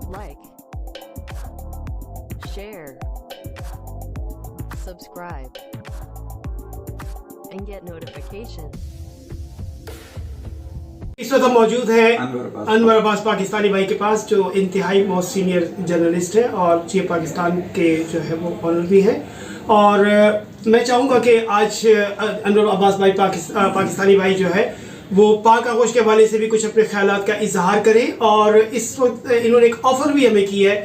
like, share, subscribe, and get notifications. इस वक्त हम मौजूद हैं अनवर अब्बास पाकिस्तानी भाई के पास, जो इंतहाई मोस्ट सीनियर जर्नलिस्ट हैं और चीफ पाकिस्तान के जो है वो ऑनर भी हैं। और मैं चाहूँगा कि आज अनवर अब्बास भाई पाकिस्तानी भाई जो है वो पाक आगोश के हवाले से भी कुछ अपने ख्यालात का इजहार करें। और इस वक्त इन्होंने एक ऑफ़र भी हमें की है,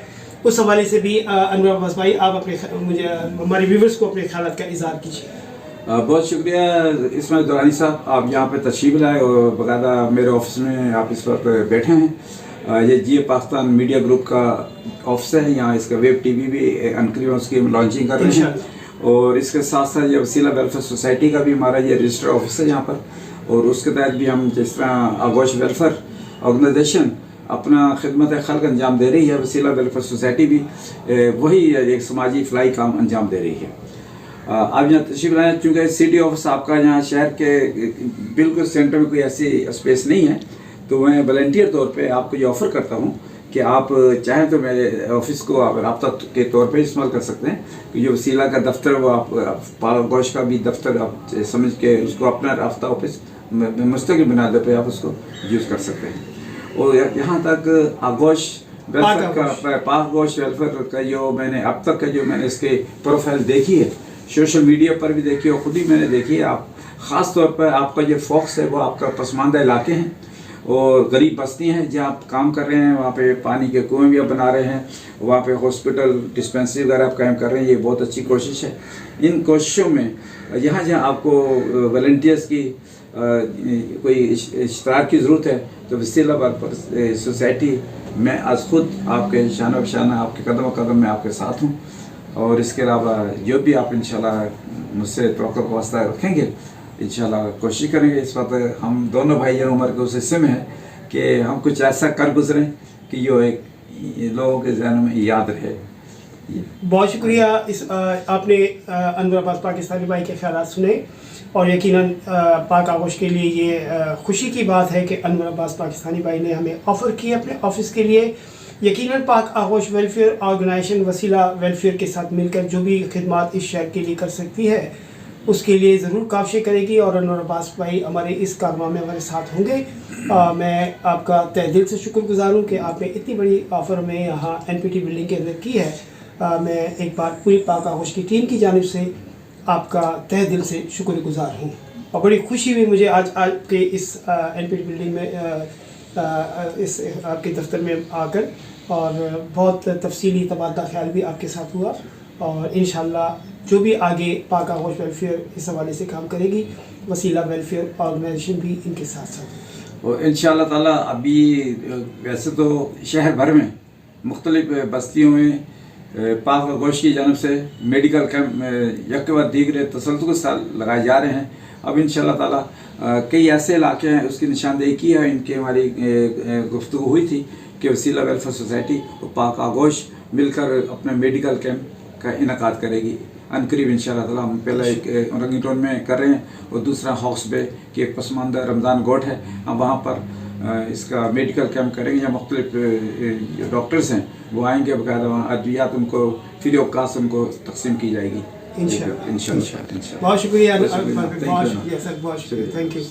उस हवाले से भी अनवर अब्बास भाई आप मुझे हमारे व्यूवर्स को अपने ख्यालात का इजहार कीजिए। बहुत शुक्रिया इस्माइल दुरानी साहब, आप यहाँ पे तशरीफ़ लाए और बाकायदा मेरे ऑफिस में आप इस वक्त बैठे हैं। ये जियो पाकिस्तान मीडिया ग्रुप का ऑफिस है, यहाँ इसका वेब टीवी भी अनकरीब उसकी लॉन्चिंग कर रहे हैं। और इसके साथ साथ ये वसीला वेलफेयर सोसाइटी का भी हमारा ये रजिस्टर ऑफिस है यहाँ पर, और उसके तहत भी हम जिस तरह आगोश वेलफेयर ऑर्गेनाइजेशन अपना खिदमत खल्क अंजाम दे रही है, वसीला वेलफेयर सोसाइटी भी वही एक समाजी फलाई काम अंजाम दे रही है। आप यहाँ तशरीफ लाएँ, चूँकि सिटी ऑफिस आपका यहाँ शहर के बिल्कुल सेंटर में कोई ऐसी स्पेस नहीं है, तो मैं वॉलंटियर तौर पे आपको ये ऑफ़र करता हूँ कि आप चाहें तो मेरे ऑफिस को आप रब्ता के तौर पे इस्तेमाल कर सकते हैं। कि जो वसीला का दफ्तर वो आप आगोश का भी दफ्तर आप समझ के उसको अपना रब्ता ऑफिस मुस्तकिल बुनियाद पे आप उसको यूज़ कर सकते हैं। और यहाँ तक आगोश वेलफेयर का पाक आगोश वेलफेयर का जो मैंने अब तक का जो मैंने इसके प्रोफाइल देखी है, सोशल मीडिया पर भी देखी और ख़ुद ही मैंने देखी है, आप ख़ास तौर पर आपका जो फोकस है वो आपका पसमानदा इलाके हैं और गरीब बस्तियाँ हैं जहाँ आप काम कर रहे हैं। वहाँ पे पानी के कुएँ भी आप बना रहे हैं, वहाँ पे हॉस्पिटल डिस्पेंसरी वगैरह आप कायम कर रहे हैं, ये बहुत अच्छी कोशिश है। इन कोशिशों में जहाँ जहाँ आपको वॉलंटियर्स की कोई इश्तराक की ज़रूरत है, तो वसीला वेलफेयर सोसाइटी मैं आज खुद आपके शाना बशाना आपके कदम कदम में आपके साथ हूँ। और इसके अलावा जो भी आप इंशाल्लाह मुझसे तवक्कुल का वास्ता रखेंगे, इंशाल्लाह कोशिश करेंगे। इस वक्त हम दोनों भाई उम्र के उस हिस्से में हैं कि हम कुछ ऐसा कर गुजरें कि जो एक लोगों के जहन में याद रहे। बहुत शुक्रिया आपने अनवर अब्बास पाकिस्तानी भाई के ख्यालात सुने, और यकीनन पाक आगोश के लिए ये खुशी की बात है कि अनवर अब्बास पाकिस्तानी भाई ने हमें ऑफ़र की अपने ऑफिस के लिए। यकीनन पाक आगोश वेलफेयर ऑर्गेनाइजेशन वसीला वेलफेयर के साथ मिलकर जो भी खिदमात इस शहर के लिए कर सकती है उसके लिए ज़रूर काविशें करेगी, और अनवर अब्बास भाई हमारे इस कारवां में हमारे साथ होंगे। मैं आपका तहे दिल से शुक्रगुज़ार हूँ कि आपने इतनी बड़ी ऑफ़र में यहाँ NPT बिल्डिंग के अंदर की है। मैं एक बार पूरी पाक आगोश की टीम की जानिब से आपका तहे दिल से शुक्रगुज़ार हूँ, और बड़ी खुशी हुई मुझे आज आपके इस NPT बिल्डिंग में इस आपके दफ्तर में आकर, और बहुत तफसीली तबादला ख्याल भी आपके साथ हुआ। और इंशाल्लाह जो भी आगे पाक आगोश वेलफेयर इस हवाले से काम करेगी, वसीला वेलफेयर ऑर्गेनाइजेशन भी इनके साथ साथ। और इंशाल्लाह ताला अभी वैसे तो शहर भर में मुख्तलिफ बस्तियों में पाक आगोश की जानब से मेडिकल कैंप यक बाद दीगर तसल्लुक के साथ लगाए जा रहे हैं। अब इंशाल्लाह ताला कई ऐसे इलाके हैं उसकी निशानदेही की है, इनके हमारी गुफ्तगू हुई थी कि वसीला वेलफेयर सोसाइटी और पाक आगोश मिलकर अपने मेडिकल कैंप का इनकाद करेगी अनकरीब इंशाल्लाह ताला। हम पहला एक रंगीटोन में कर रहे हैं, और दूसरा हॉक्स बे की एक पसमानदा रमज़ान गोट है, हम वहाँ पर इसका मेडिकल कैंप करेंगे। यहाँ मुख्तलिफ डॉक्टर्स हैं वो आएंगे, बाकायदा वहाँ अद्वियात उनको फ्री ऑफ कास्ट उनको तकसीम की जाएगी इंशाल्लाह। बहुत शुक्रिया सर, बहुत शुक्रिया, थैंक यू।